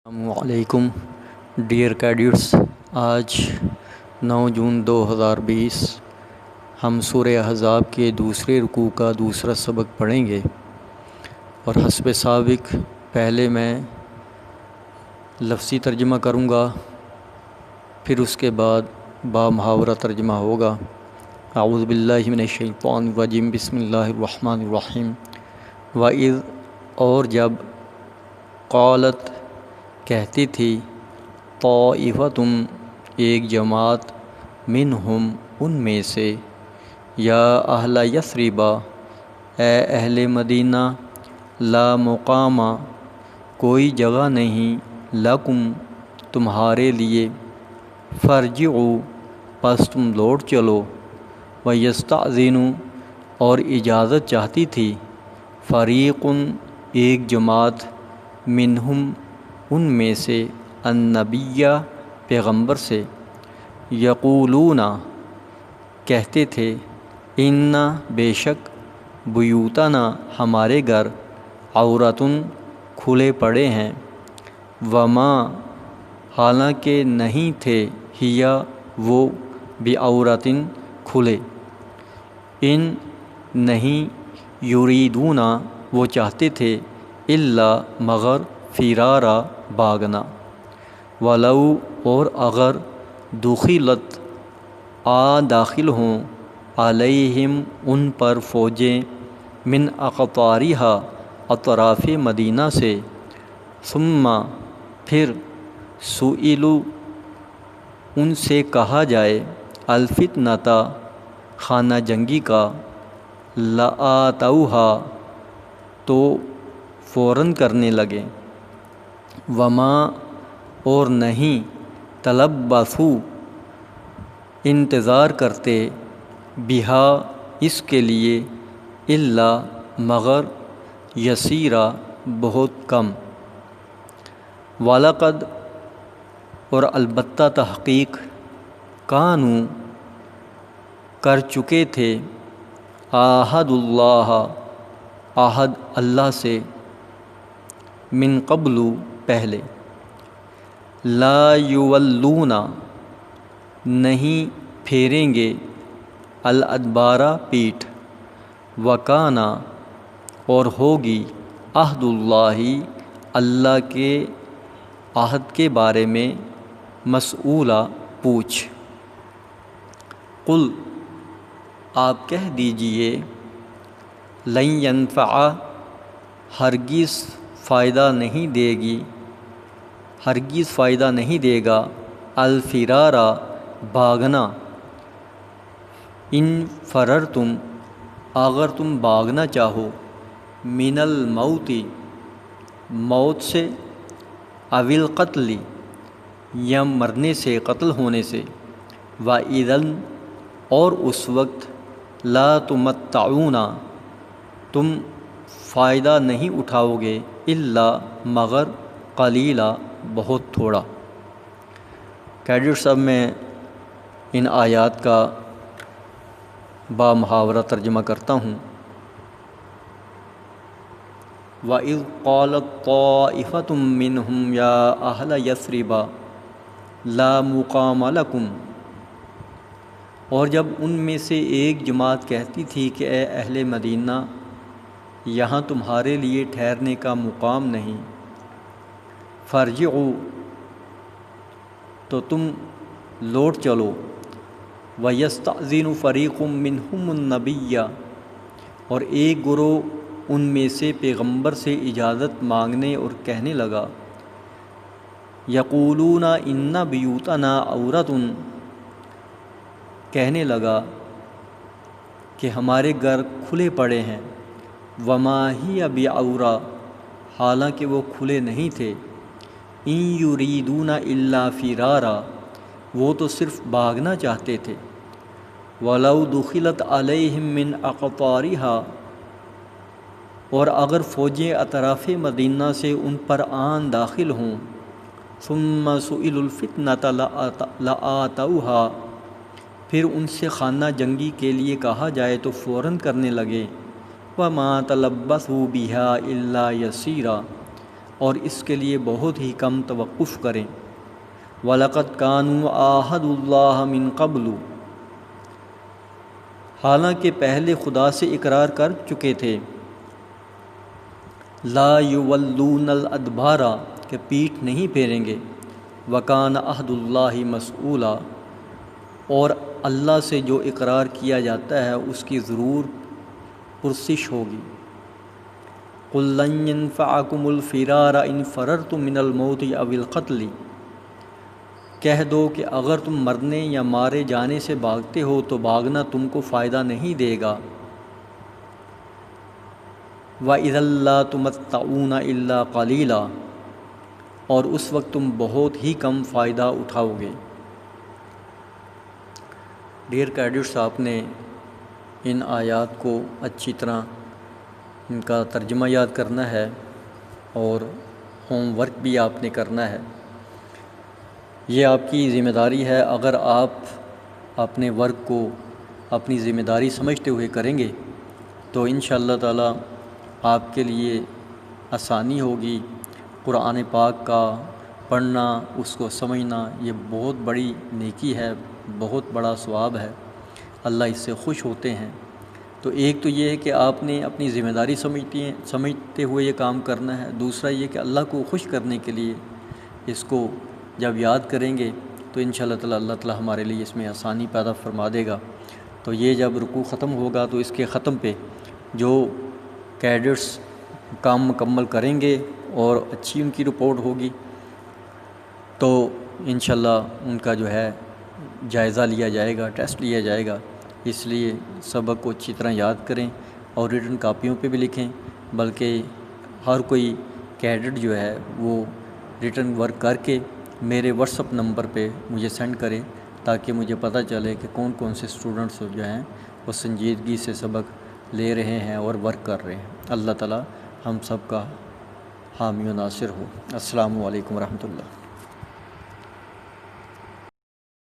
السلام علیکم dear cadets, آج 9 جون 2020 ہم سورہ احزاب کے دوسرے رکوع کا دوسرا سبق پڑھیں گے، اور حسب سابق پہلے میں لفظی ترجمہ کروں گا، پھر اس کے بعد با محاورہ ترجمہ ہوگا۔ اعوذ باللہ من الشیطان الرجیم، بسم اللہ الرحمن الرحیم۔ وَإِذْ، اور جب، قالت، کہتی تھی، طائفتم، ایک جماعت، منہم، ان میں سے، یا اہل یثرب، اے اہل مدینہ، لا مقام، کوئی جگہ نہیں، لکم، تمہارے لیے، فرجعوا، پس تم لوٹ چلو، ویستأذن، اور اجازت چاہتی تھی، فریق، ایک جماعت، منہم، ان میں سے، النبی، پیغمبر سے، یقولون، کہتے تھے، ان، بے شک، بیوتنا، ہمارے گھر، عورتن، کھلے پڑے ہیں، وما، حالانکہ نہیں تھے، ہیا، وہ، بعورتن، کھلے، ان، نہیں، یریدون، وہ چاہتے تھے، الا، مگر، فرارا، بھاگنا، ولو، اور اگر، دخلت، داخل ہوں، علیہم، ان پر، فوجیں، من اقطارہا، اطراف مدینہ سے، ثم، پھر، سئلوا، ان سے کہا جائے، الفتنۃ، خانہ جنگی کا، لآتوہا، تو فوراً کرنے لگے، وما، اور نہیں، تلبثوا، انتظار کرتے، بہا، اس کے لیے، الا، مگر، یسیرا، بہت کم، وَلَقَدْ، اور البتہ تحقیق، کانوا، کر چکے تھے، عاہدوا اللہ، عہد اللہ سے، من قبل، پہلے، لا یولون، نہیں پھیریں گے، الادبار، پیٹھ، وکان، اور ہوگی، عہد اللہ، اللہ کے عہد کے بارے میں، مسئولا، پوچھ، قل، آپ کہہ دیجئے، لن ینفع، ہرگز فائدہ نہیں دے گی، ہرگز فائدہ نہیں دے گا، الفرارا، بھاگنا، ان فررتم، اگر تم بھاگنا چاہو، من الموت، موت سے، او القتل، یا مرنے سے، قتل ہونے سے، وَإِذًا، اور اس وقت، لا تمتعون، تم فائدہ نہیں اٹھاؤ گے، الا، مگر، قلیلا، بہت تھوڑا۔ کیڈٹ صاحب، میں ان آیات کا با محاورہ ترجمہ کرتا ہوں۔ وَإِذْ قَالَتْ طَائِفَةٌ مِّنْهُمْ يَا أَهْلَ يَثْرِبَ لَا مُقَامَ لَكُمْ، اور جب ان میں سے ایک جماعت کہتی تھی کہ اے اہل مدینہ، یہاں تمہارے لیے ٹھہرنے کا مقام نہیں، فارجعوا، تو تم لوٹ چلو، وَيَسْتَأْذِنُ فَرِيقٌ مِّنْهُمُ النَّبِيَّ، اور ایک گروہ ان میں سے پیغمبر سے اجازت مانگنے اور کہنے لگا، یقولون ان بیوتنا عورۃ، کہنے لگا کہ ہمارے گھر کھلے پڑے ہیں، وما ہی بعورہ، حالانکہ وہ کھلے نہیں تھے، ان یریدون الا فرارا، وہ تو صرف بھاگنا چاہتے تھے، ولو دخلت علیہم من اقطارہا، اور اگر فوجیں اطراف مدینہ سے ان پر داخل ہوں، ثم سئلوا الفتنۃ لآتوہا، پھر ان سے خانہ جنگی کے لیے کہا جائے تو فوراً کرنے لگے، وما تلبثوا بہا الا یسیرا، اور اس کے لیے بہت ہی کم توقف کریں۔ وَلَقَدْ كَانُوا عَاهَدُوا اللَّهَ مِن قَبْلُ، حالانکہ پہلے خدا سے اقرار کر چکے تھے، لا یولون الادبارا، کہ پیٹھ نہیں پھیریں گے، وکان عہد اللہ مسئولا، اور اللہ سے جو اقرار کیا جاتا ہے اس کی ضرور پرسش ہوگی۔ قل لن ينفعكم الفرار ان فررتم من الموت او القتل، کہہ دو کہ اگر تم مرنے یا مارے جانے سے بھاگتے ہو تو بھاگنا تم کو فائدہ نہیں دے گا۔ وَإِذًا لَّا تُمَتَّعُونَ إِلَّا قَلِيلًا، اور اس وقت تم بہت ہی کم فائدہ اٹھاؤ گے۔ ڈیئر کیڈٹس، آپ نے ان آیات کو اچھی طرح ان کا ترجمہ یاد کرنا ہے اور ہوم ورک بھی آپ نے کرنا ہے۔ یہ آپ کی ذمہ داری ہے۔ اگر آپ اپنے ورک کو اپنی ذمہ داری سمجھتے ہوئے کریں گے تو انشاءاللہ تعالی آپ کے لیے آسانی ہوگی۔ قرآن پاک کا پڑھنا، اس کو سمجھنا، یہ بہت بڑی نیکی ہے، بہت بڑا ثواب ہے، اللہ اس سے خوش ہوتے ہیں۔ تو ایک تو یہ ہے کہ آپ نے اپنی ذمہ داری سمجھتے ہوئے یہ کام کرنا ہے۔ دوسرا یہ کہ اللہ کو خوش کرنے کے لیے اس کو جب یاد کریں گے تو انشاءاللہ تعالی اللہ تعالی ہمارے لیے اس میں آسانی پیدا فرما دے گا۔ تو یہ جب رکوع ختم ہوگا تو اس کے ختم پہ جو کیڈٹس کام مکمل کریں گے اور اچھی ان کی رپورٹ ہوگی تو انشاءاللہ ان کا جو ہے جائزہ لیا جائے گا، ٹیسٹ لیا جائے گا۔ اس لیے سبق کو اچھی طرح یاد کریں اور ریٹن کاپیوں پہ بھی لکھیں، بلکہ ہر کوئی کیڈٹ جو ہے وہ ریٹن ورک کر کے میرے واٹس اپ نمبر پہ مجھے سینڈ کریں تاکہ مجھے پتہ چلے کہ کون کون سے اسٹوڈنٹس جو ہیں وہ سنجیدگی سے سبق لے رہے ہیں اور ورک کر رہے ہیں۔ اللہ تعالی ہم سب کا حامی و ناصر ہو۔ السلام علیکم ورحمۃ اللہ۔